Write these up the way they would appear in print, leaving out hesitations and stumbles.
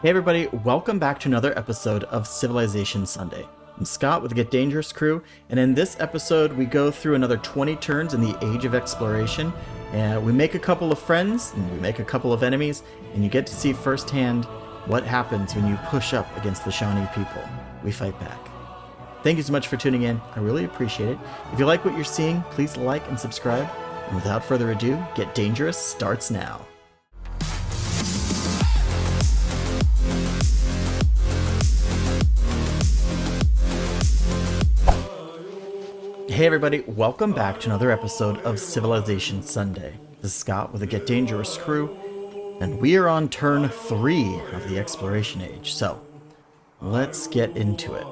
Hey everybody, welcome back to another episode of Civilization Sunday. I'm Scott with the Get Dangerous crew, and in this episode we go through another 20 turns in the Age of Exploration, and we make a couple of friends, and we make a couple of enemies, and you get to see firsthand what happens when you push up against the Shawnee people. We fight back. Thank you so much for tuning in, I really appreciate it. If you like what you're seeing, please like and subscribe, and without further ado, Get Dangerous starts now. Hey everybody, welcome back to another episode of Civilization Sunday. This is Scott with the Get Dangerous crew, and we are on turn 3 of the Exploration Age, so let's get into it.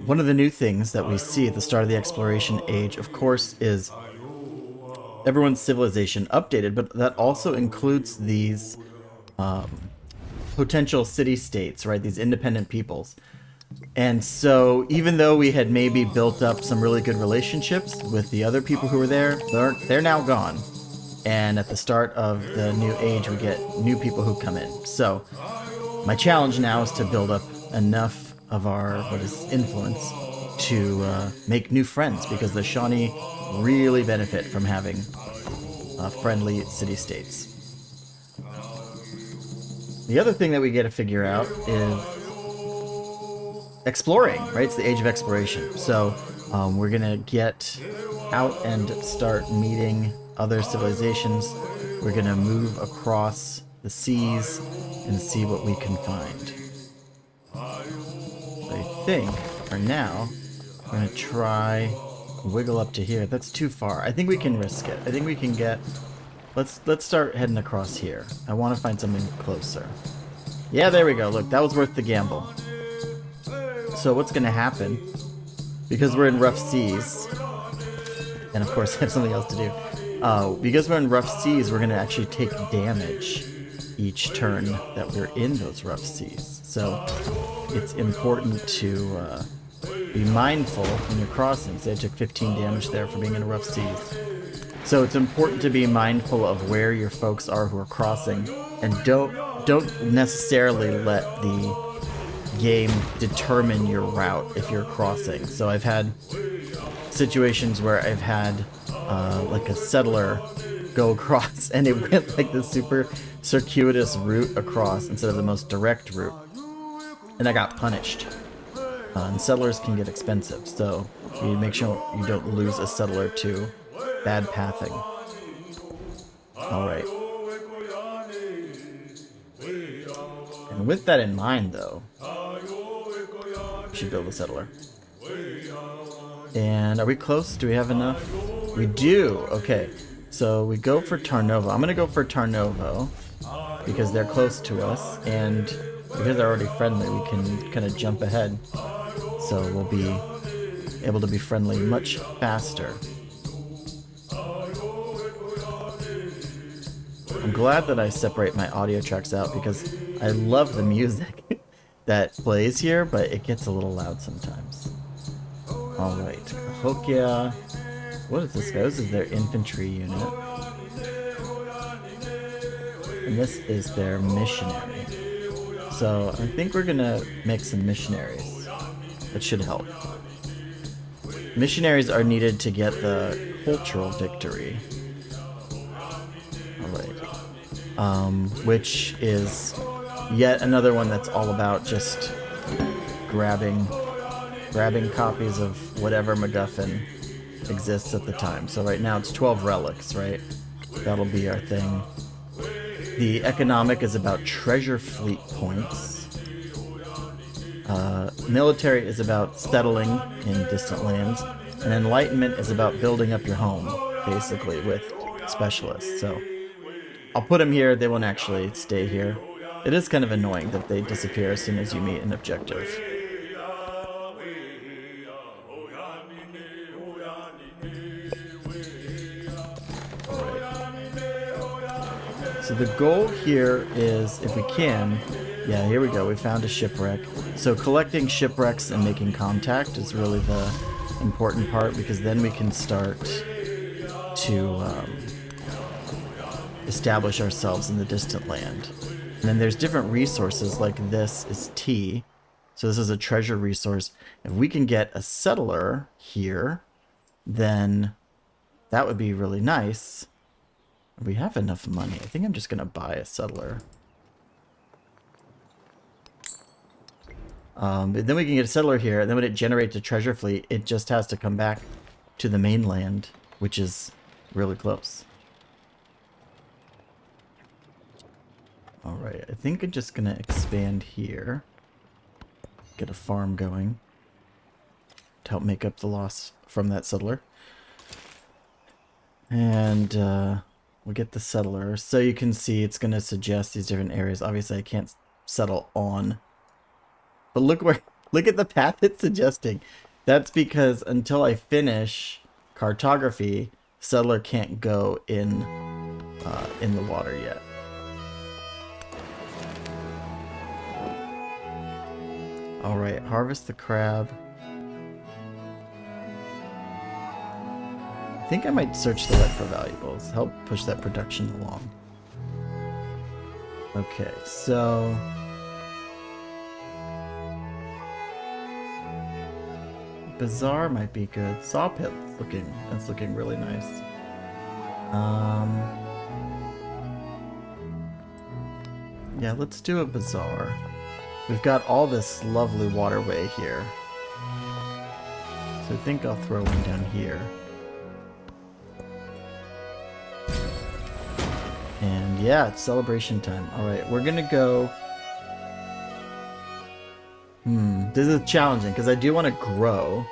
One of the new things that we see at the start of the Exploration Age, of course, is everyone's civilization updated, but that also includes these potential city-states, right? These independent peoples. And so even though we had maybe built up some really good relationships with the other people who were there, they're now gone. And at the start of the new age, we get new people who come in. So my challenge now is to build up enough of our influence to make new friends, because the Shawnee really benefit from having friendly city-states. The other thing that we get to figure out is exploring, right? It's the Age of Exploration. So we're gonna get out and start meeting other civilizations. We're gonna move across the seas and see what we can find. I think for now we're gonna try wiggle up to here. That's too far. I think we can risk it. I think we can get, let's start heading across here. I want to find something closer. Yeah, there we go. Look, that was worth the gamble. So what's going to happen, because we're in rough seas, and of course I have something else to do, because we're in rough seas, we're going to actually take damage each turn that we're in those rough seas. So it's important to be mindful when you're crossing. So I took 15 damage there for being in rough seas. So it's important to be mindful of where your folks are who are crossing, and don't necessarily let the game determine your route if you're crossing. So I've had situations where I've had like a settler go across and it went like the super circuitous route across instead of the most direct route, and I got punished. And settlers can get expensive, so you make sure you don't lose a settler to bad pathing. Alright. And with that in mind, though, we should build a settler. And are we close? Do we have enough? We do! Okay. So we go for Tarnovo. I'm gonna go for Tarnovo because they're close to us, and because they're already friendly, we can kind of jump ahead. So we'll be able to be friendly much faster. I'm glad that I separate my audio tracks out because I love the music that plays here, but it gets a little loud sometimes. Alright, Cahokia. What is this guy? This is their infantry unit. And this is their missionary. So I think we're gonna make some missionaries. That should help. Missionaries are needed to get the cultural victory. Which is yet another one that's all about just grabbing copies of whatever MacGuffin exists at the time. So right now it's 12 relics, right? That'll be our thing. The economic is about treasure fleet points. Military is about settling in distant lands. And enlightenment is about building up your home, basically, with specialists. So I'll put them here. They won't actually stay here. It is kind of annoying that they disappear as soon as you meet an objective. So the goal here is, if we can, yeah, here we go. We found a shipwreck. So collecting shipwrecks and making contact is really the important part, because then we can start to establish ourselves in the distant land. And then there's different resources, like this is T. So this is a treasure resource. If we can get a settler here, then that would be really nice. We have enough money. I think I'm just going to buy a settler. But then we can get a settler here, and then when it generates a treasure fleet, it just has to come back to the mainland, which is really close. Alright, I think I'm just going to expand here. Get a farm going to help make up the loss from that settler. And we'll get the settler. So you can see it's going to suggest these different areas. Obviously, I can't settle on. But look at the path it's suggesting. That's because until I finish cartography, settler can't go in the water yet. All right, harvest the crab. I think I might search the wet for valuables. Help push that production along. Okay, so bazaar might be good. Saw pit's looking really nice. Yeah, let's do a bazaar. We've got all this lovely waterway here. So I think I'll throw one down here. And yeah, it's celebration time. Alright, we're gonna go... This is challenging, because I do want to grow.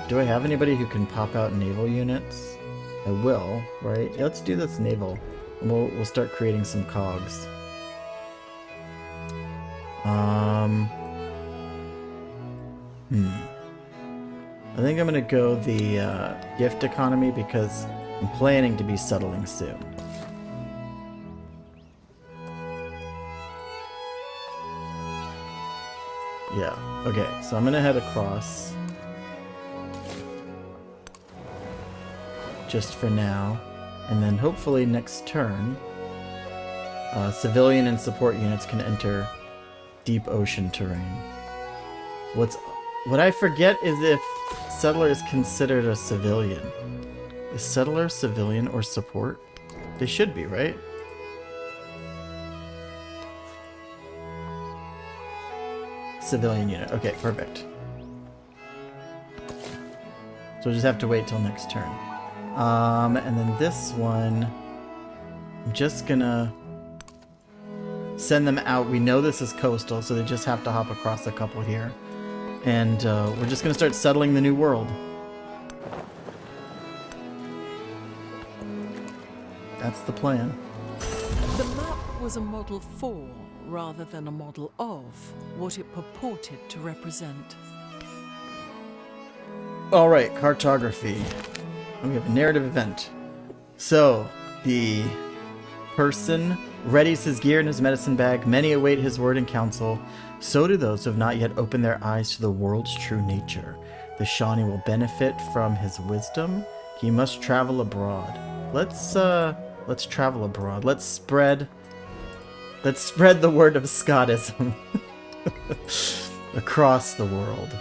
Do I have anybody who can pop out naval units? I will, right? Yeah, let's do this naval. And we'll start creating some cogs. I think I'm gonna go the gift economy because I'm planning to be settling soon. Yeah, okay, so I'm gonna head across. Just for now. And then hopefully next turn, civilian and support units can enter deep ocean terrain. What I forget is if settler is considered a civilian. Is settler civilian or support? They should be, right? Civilian unit. Okay, perfect. So we'll just have to wait till next turn. And then this one, I'm just gonna send them out. We know this is coastal, so they just have to hop across a couple here. And we're just gonna start settling the new world. That's the plan. The map was a model for, rather than a model of, what it purported to represent. Alright, cartography. We have a narrative event. So, the person readies his gear in his medicine bag. Many await his word and counsel. So do those who have not yet opened their eyes to the world's true nature. The Shawnee will benefit from his wisdom. He must travel abroad. Let's travel abroad. Let's spread the word of Scottism across the world.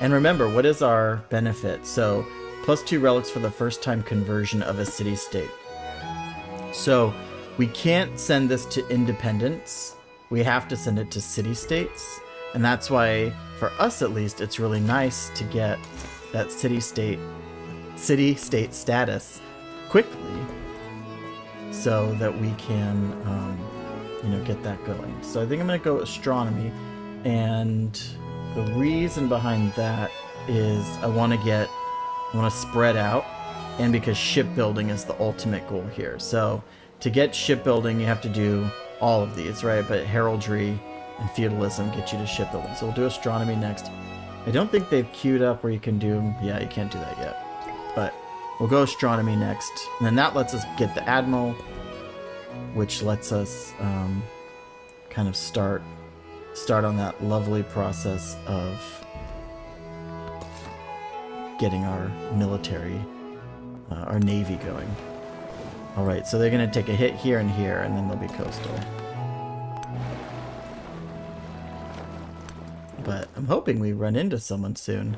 And remember, what is our benefit? So, +2 relics for the first time conversion of a city-state. So, we can't send this to independence. We have to send it to city-states. And that's why, for us at least, it's really nice to get that city-state status quickly so that we can, get that going. So I think I'm going to go astronomy. And the reason behind that is I want to spread out, and because shipbuilding is the ultimate goal here. So to get shipbuilding, you have to do all of these, right? But heraldry and feudalism get you to shipbuilding. So we'll do astronomy next. I don't think they've queued up where you can do... Yeah, you can't do that yet. But we'll go astronomy next. And then that lets us get the admiral, which lets us kind of start on that lovely process of getting our military, our navy going. Alright, so they're going to take a hit here and here, and then they'll be coastal. But I'm hoping we run into someone soon.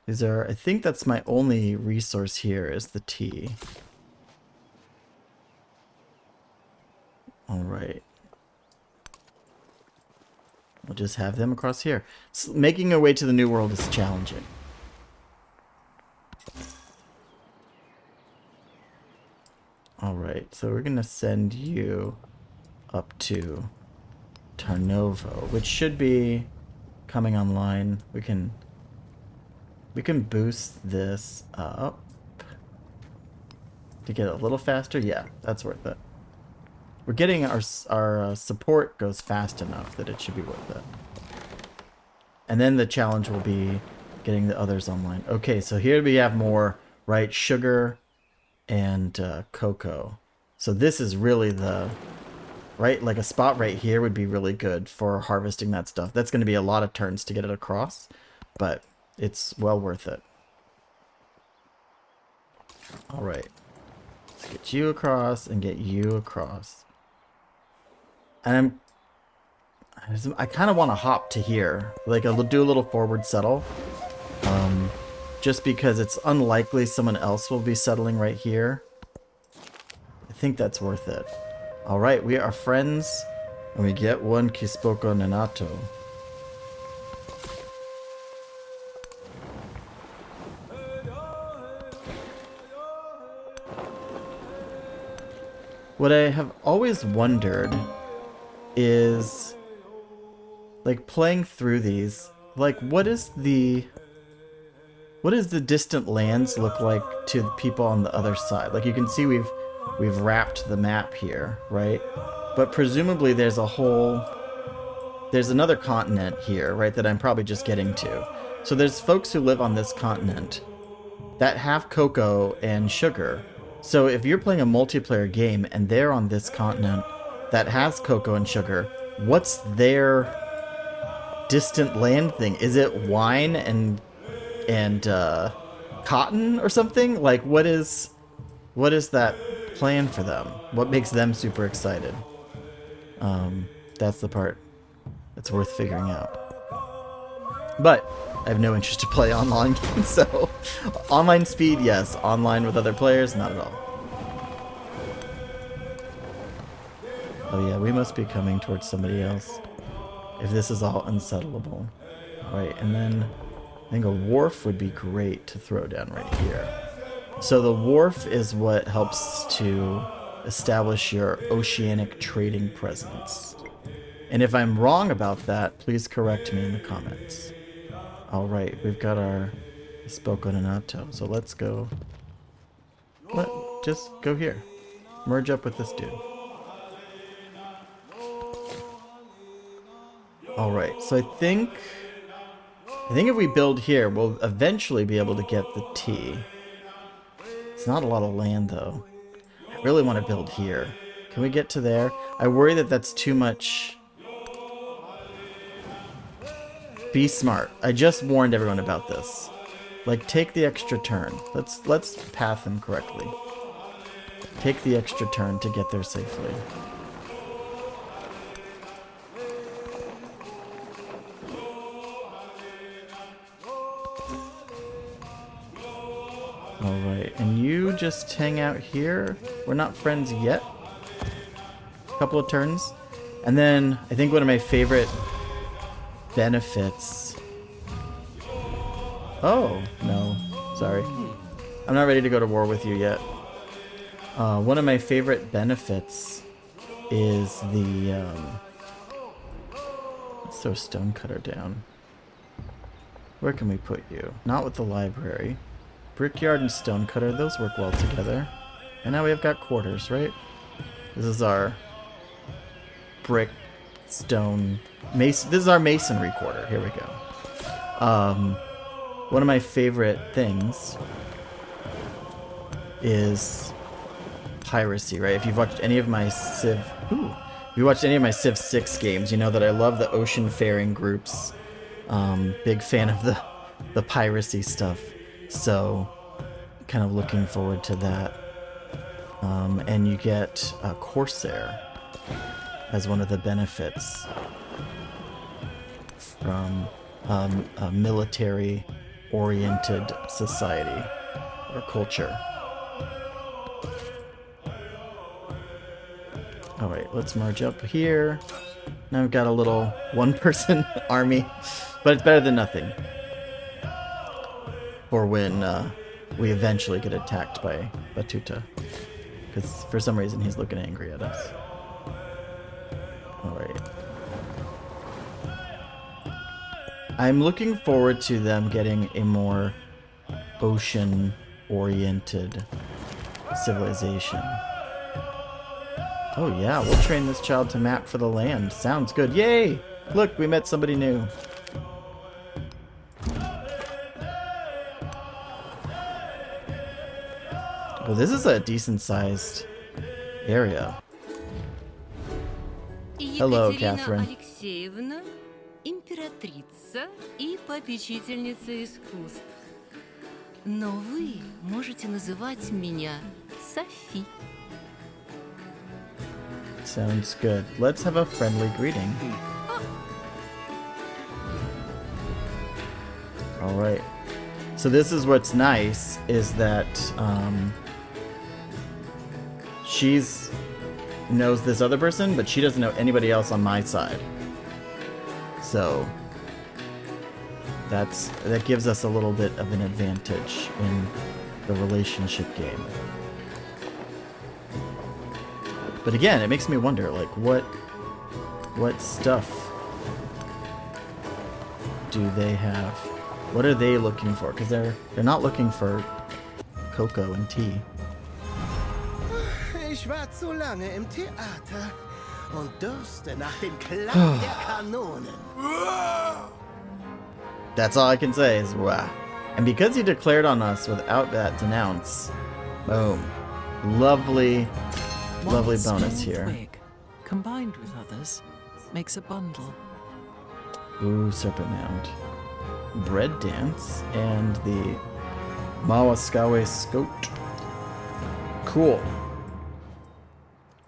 I think that's my only resource here is the tea. Alright. We'll just have them across here. Making our way to the New World is challenging. Alright, so we're going to send you up to Tarnovo, which should be coming online. We can boost this up to get it a little faster. Yeah, that's worth it. We're getting our support goes fast enough that it should be worth it. And then the challenge will be getting the others online. Okay, so here we have more, right? Sugar and cocoa. So this is really the, right? Like a spot right here would be really good for harvesting that stuff. That's going to be a lot of turns to get it across, but it's well worth it. All right. Let's get you across and get you across. And I kind of want to hop to here. Like I'll do a little forward settle. Just because it's unlikely someone else will be settling right here. I think that's worth it. All right, we are friends, and we get one Kispoko Nanato. What I have always wondered is, like, playing through these, like, what does the distant lands look like to the people on the other side? Like, you can see we've wrapped the map here, right? But presumably there's another continent here, right, that I'm probably just getting to. So there's folks who live on this continent that have cocoa and sugar. So if you're playing a multiplayer game and they're on this continent that has cocoa and sugar, what's their distant land thing? Is it wine and cotton or something? Like, what is that plan for them? What makes them super excited? That's the part that's worth figuring out. But I have no interest to play online games, so online speed, yes. Online with other players, not at all. Oh yeah, we must be coming towards somebody else if this is all unsettleable. Right, and then I think a wharf would be great to throw down right here. So the wharf is what helps to establish your oceanic trading presence. And if I'm wrong about that, please correct me in the comments. Alright, we've got our Spoko Nanato, so let's go. Just go here. Merge up with this dude. Alright, so I think if we build here, we'll eventually be able to get the tea. It's not a lot of land, though. I really want to build here. Can we get to there? I worry that that's too much. Be smart. I just warned everyone about this. Like, take the extra turn. Let's path them correctly. Take the extra turn to get there safely. Alright, and you just hang out here. We're not friends yet. A couple of turns. And then, I think one of my favorite benefits... Oh, no. Sorry. I'm not ready to go to war with you yet. One of my favorite benefits is the... Let's throw Stonecutter down. Where can we put you? Not with the library. Brickyard and Stonecutter, those work well together. And now we've got quarters, right? This is our brick, stone, mason. This is our masonry quarter. Here we go. One of my favorite things is piracy, right? If you've watched any of my Civ, if you watched any of my Civ 6 games, you know that I love the ocean faring groups. Big fan of the piracy stuff. So, kind of looking forward to that. And you get a Corsair as one of the benefits from a military-oriented society or culture. Alright, let's merge up here. Now we've got a little one-person army, but it's better than nothing. For when we eventually get attacked by Batuta. Because for some reason he's looking angry at us. Alright. I'm looking forward to them getting a more ocean-oriented civilization. Oh yeah, we'll train this child to map for the land. Sounds good. Yay! Look, we met somebody new. Well, this is a decent-sized area. Hello, Catherine. Алексеевна, императрица и попечительница искусств. Но вы можете называть меня Софи. Sounds good. Let's have a friendly greeting. Alright. So this is what's nice, is that she's knows this other person, but she doesn't know anybody else on my side. So that gives us a little bit of an advantage in the relationship game. But again, it makes me wonder, like, what stuff do they have? What are they looking for? Because they're not looking for cocoa and tea. Ich war zu lange im Theater und dürste nach dem Klang der Kanonen. That's all I can say is wow. And because he declared on us without that denounce, boom. Lovely One bonus small here. twig, combined with others, makes a bundle. Ooh, Serpent Mound. Bread Dance and the Mawaskawe Scout. Cool.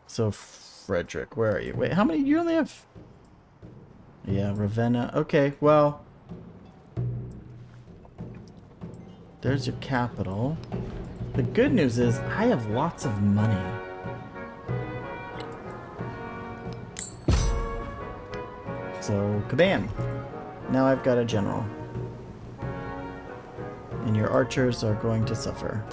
So, Frederick, where are you? Wait, how many? You only have... Yeah, Ravenna. Okay, well... There's your capital. The good news is, I have lots of money. So, kabam! Now I've got a general. And your archers are going to suffer.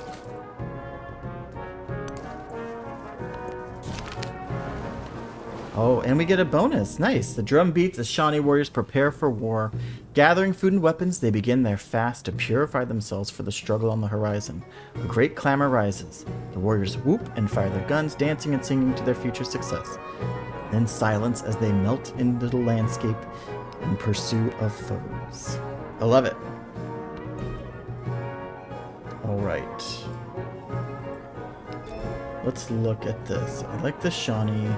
Oh, and we get a bonus. Nice. The drum beats as Shawnee warriors prepare for war. Gathering food and weapons, they begin their fast to purify themselves for the struggle on the horizon. A great clamor rises. The warriors whoop and fire their guns, dancing and singing to their future success. Then silence as they melt into the landscape in pursuit of foes. I love it. Alright. Let's look at this. I like the Shawnee.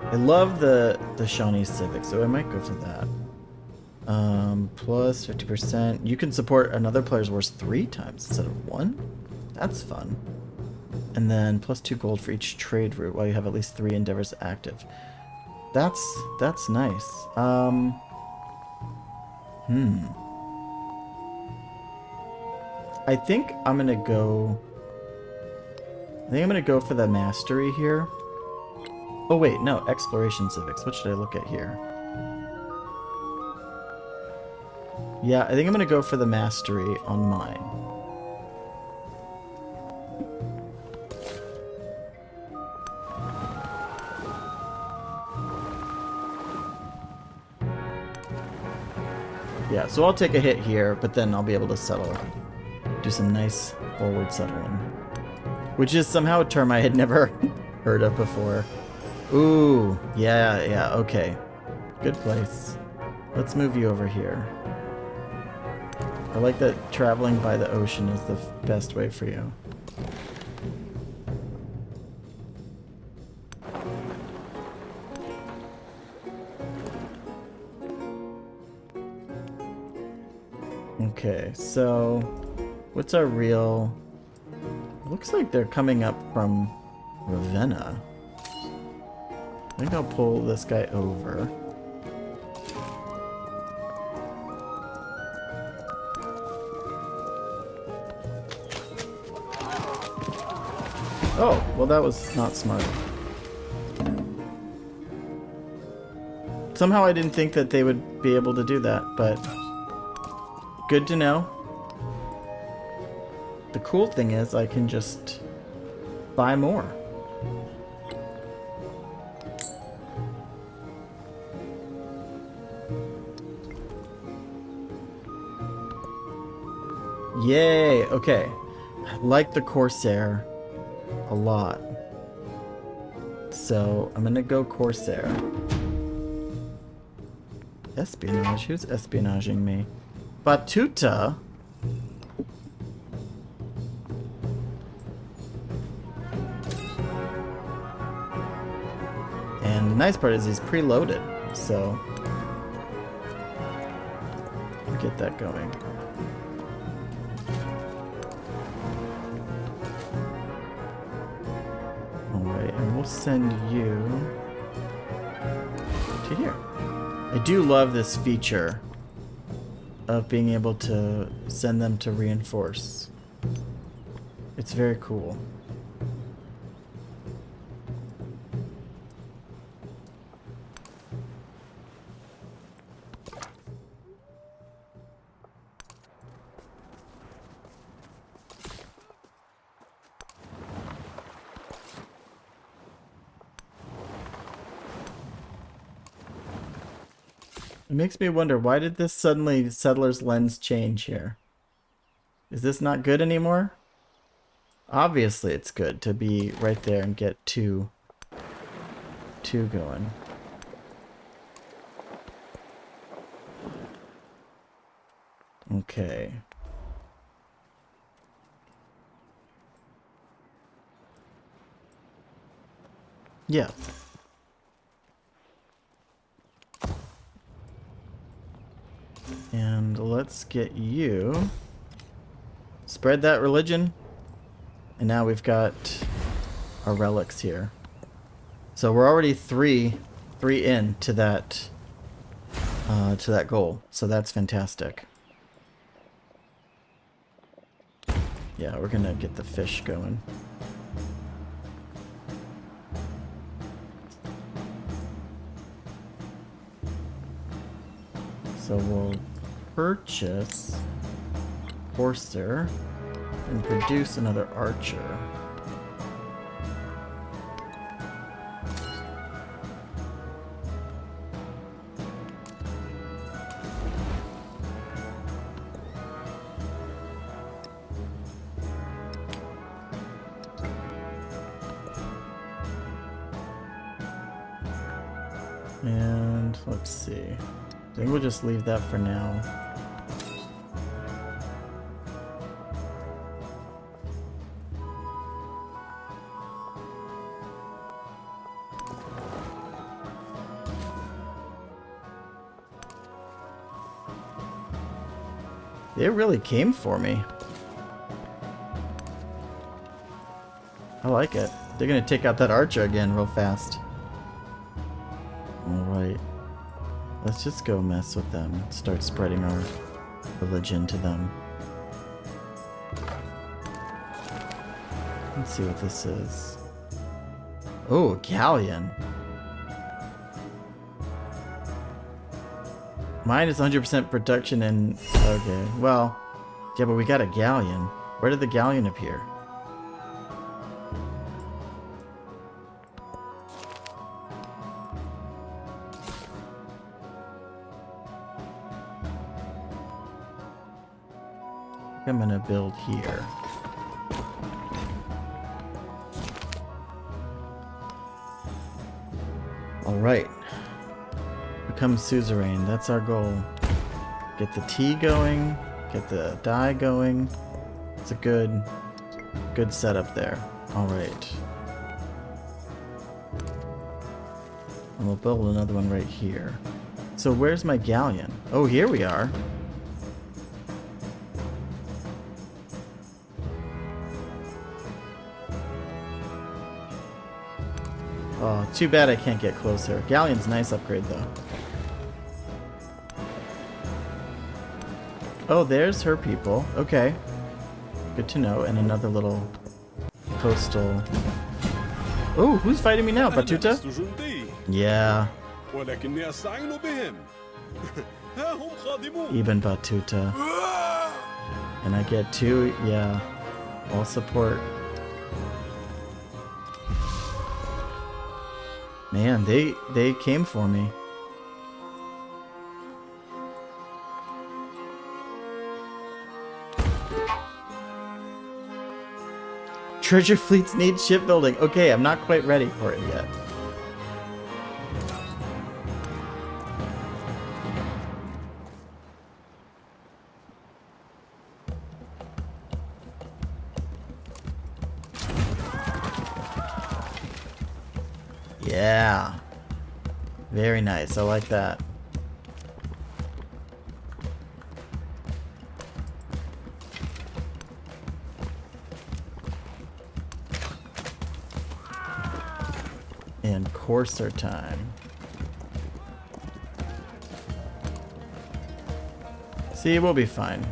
I love the Shawnee Civic, so I might go for that. Plus 50%. You can support another player's wars 3 times instead of 1? That's fun. And then plus 2 gold for each trade route while you have at least 3 endeavors active. That's nice. I think I'm gonna go for the mastery here. Oh wait, no, exploration civics. What should I look at here? Yeah, I think I'm gonna go for the mastery on mine. Yeah, so I'll take a hit here, but then I'll be able to settle. Do some nice forward settling. Which is somehow a term I had never heard of before. Ooh, yeah, okay. Good place. Let's move you over here. I like that traveling by the ocean is the best way for you. Okay, so what's our real... Looks like they're coming up from Ravenna. I think I'll pull this guy over. Oh, well that was not smart. Somehow I didn't think that they would be able to do that, but good to know. The cool thing is I can just buy more. Yay! Okay. I like the Corsair a lot. So I'm gonna go Corsair. Espionage? Who's espionaging me? Batuta? And the nice part is he's preloaded, so I'll get that going. Alright, and we'll send you to here. I do love this feature of being able to send them to reinforce. It's very cool. It makes me wonder, why did this suddenly Settler's Lens change here? Is this not good anymore? Obviously it's good to be right there and get two going. Okay. Yeah. And let's get you. Spread that religion. And now we've got our relics here. So we're already three in to that goal. So that's fantastic. Yeah, we're gonna get the fish going. So we'll purchase Corsair and produce another archer. And let's see. I think we'll just leave that for now. They really came for me. I like it. They're gonna take out that archer again real fast. Alright. Let's just go mess with them and start spreading our religion to them. Let's see what this is. Oh, a galleon. Mine is 100% production and... Okay, well... Yeah, but we got a galleon. Where did the galleon appear? I'm gonna build here. Alright. Become suzerain. That's our goal. Get the tea going. Get the dye going. It's a good setup there. Alright. And we'll build another one right here. So where's my galleon? Oh, here we are. Too bad I can't get closer. Galleon's nice upgrade though. Oh, there's her people. Okay. Good to know. And another little coastal... Oh, who's fighting me now? Batuta? Yeah. Even Batuta. And I get two, yeah. All support. Man, they came for me. Treasure fleets need shipbuilding. Okay, I'm not quite ready for it yet. Yeah. Very nice. I like that. And courser time. See, we'll be fine.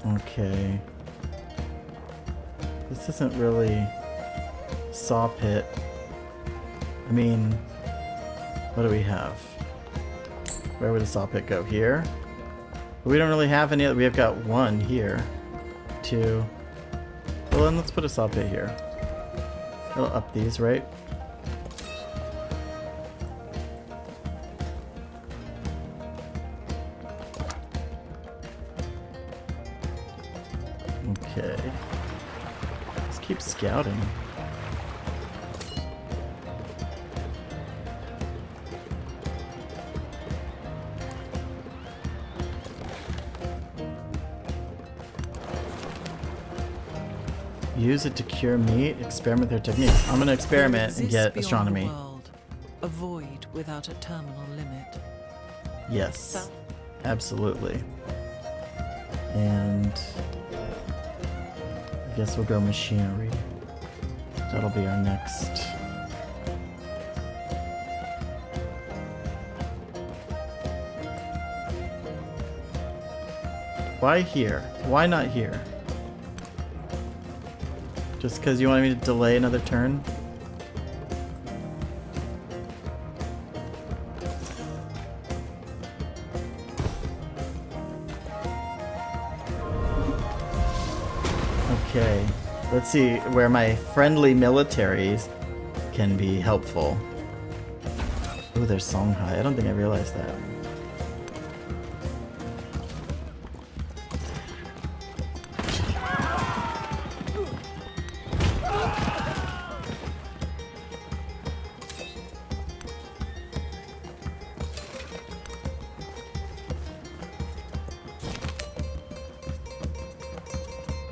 Okay. This isn't really saw pit. I mean, what do we have? Where would a saw pit go? Here? We don't really have any other. We have got one here. Two. Well, then let's put a saw pit here. It'll up these, right? Okay. Let's keep scouting. Use it to cure meat. Experiment with their techniques. I'm gonna experiment and get astronomy. A void without a terminal limit. Yes, absolutely. And I guess we'll go machinery. That'll be our next. Why here? Why not here? Just because you wanted me to delay another turn? Okay, let's see where my friendly militaries can be helpful. Ooh, there's Songhai. I don't think I realized that.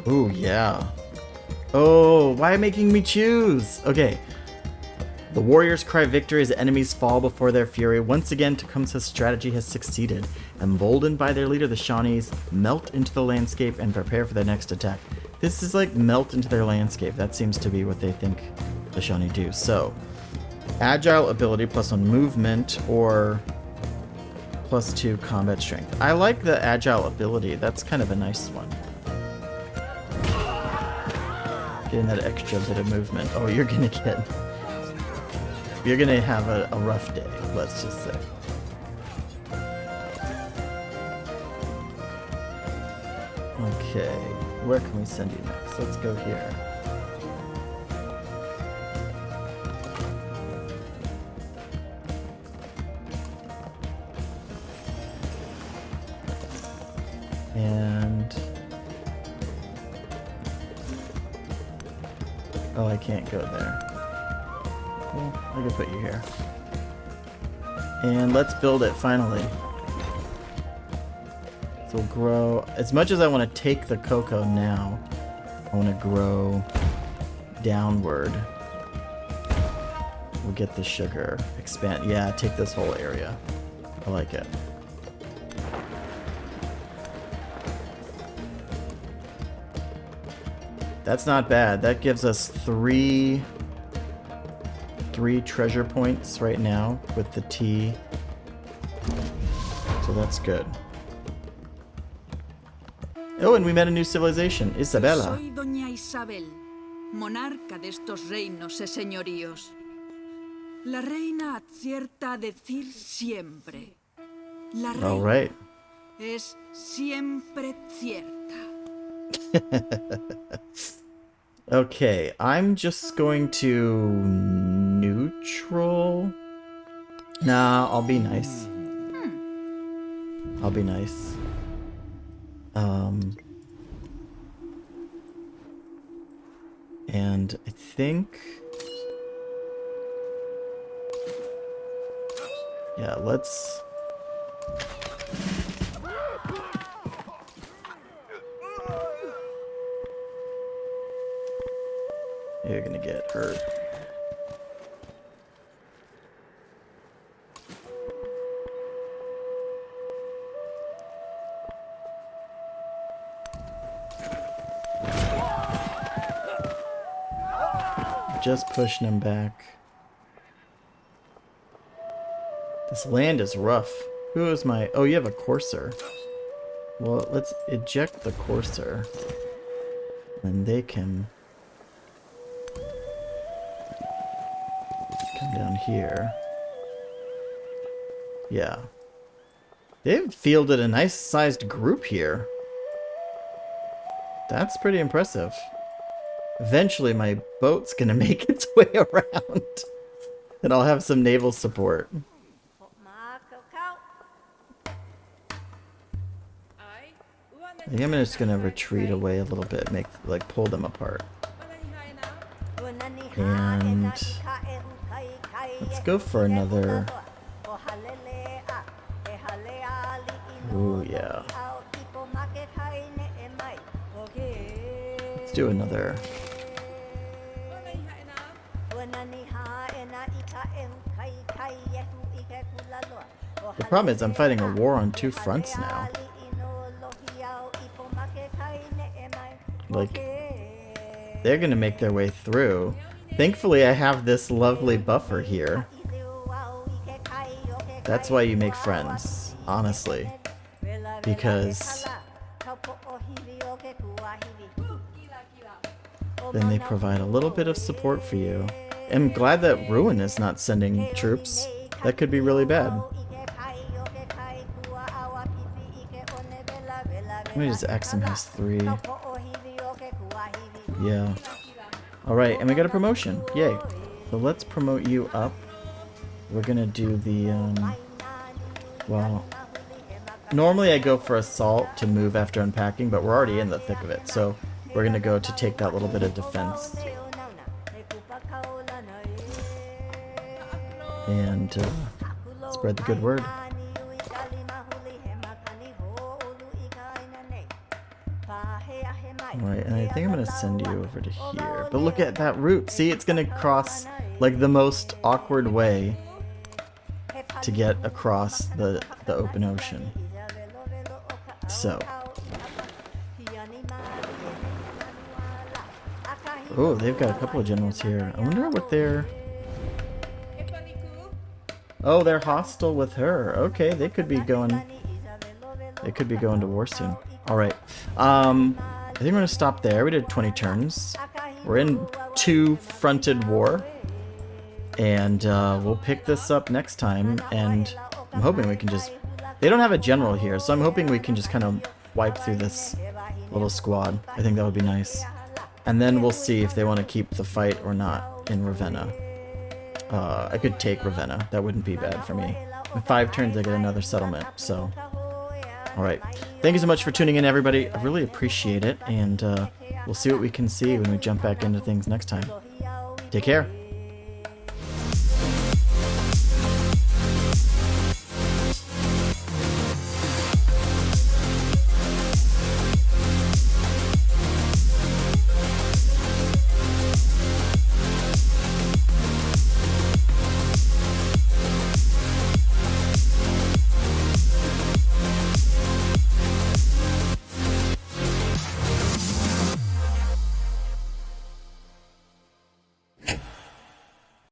Ooh, yeah. Oh, why are you making me choose? Okay. The warriors cry victory as enemies fall before their fury. Once again, Tecumseh's strategy has succeeded. Emboldened by their leader, the Shawnees melt into the landscape and prepare for their next attack. This is like melt into their landscape. That seems to be what they think the Shawnee do. So, agile ability plus 1 movement or plus 2 combat strength. I like the agile ability. That's kind of a nice one. Getting that extra bit of movement. Oh, you're gonna have a rough day, let's just say. Okay, where can we send you next? Let's go here. And oh, I can't go there. Well, I can put you here. And let's build it finally. So we'll grow. As much as I want to take the cocoa now, I want to grow downward. We'll get the sugar. Expand. Yeah, take this whole area. I like it. That's not bad. That gives us three treasure points right now with the tea. So that's good. Oh, and we met a new civilization, Isabella. Soy Doña Isabel, monarca de estos reinos y señoríos. La reina acierta a decir siempre. La reina All right. es siempre cierta. Okay, I'm just going to neutral. Nah, I'll be nice. I'll be nice. And I think, yeah, let's. You're gonna get hurt. Just pushing him back. This land is rough. Who is my... Oh, you have a courser. Well, let's eject the courser. And they can... come down here. Yeah. They've fielded a nice-sized group here. That's pretty impressive. Eventually, my boat's gonna make its way around. And I'll have some naval support. I think I'm just gonna retreat away a little bit, pull them apart. And let's go for another. Ooh, yeah. Let's do another. The problem is I'm fighting a war on two fronts now. Like, they're gonna make their way through. Thankfully, I have this lovely buffer here. That's why you make friends, honestly. Because then they provide a little bit of support for you. I'm glad that Ruin is not sending troops. That could be really bad. Let me just X him has 3. Yeah. Alright, and we got a promotion. Yay. So let's promote you up. We're gonna do the, well, normally I go for assault to move after unpacking, but we're already in the thick of it, so we're gonna go to take that little bit of defense. And spread the good word. Alright, and I think I'm gonna send you over to here. But look at that route. See, it's gonna cross like the most awkward way to get across the open ocean. So. Oh, they've got a couple of generals here. I wonder what they're... Oh, they're hostile with her. Okay, they could be going to war soon. Alright. I think we're gonna stop there. We did 20 turns. We're in 2-fronted war. And we'll pick this up next time. And I'm hoping we can just... They don't have a general here, so I'm hoping we can just kind of wipe through this little squad. I think that would be nice. And then we'll see if they want to keep the fight or not in Ravenna. I could take Ravenna. That wouldn't be bad for me. In 5 turns, I get another settlement, so... Alright. Thank you so much for tuning in, everybody. I really appreciate it, and we'll see what we can see when we jump back into things next time. Take care.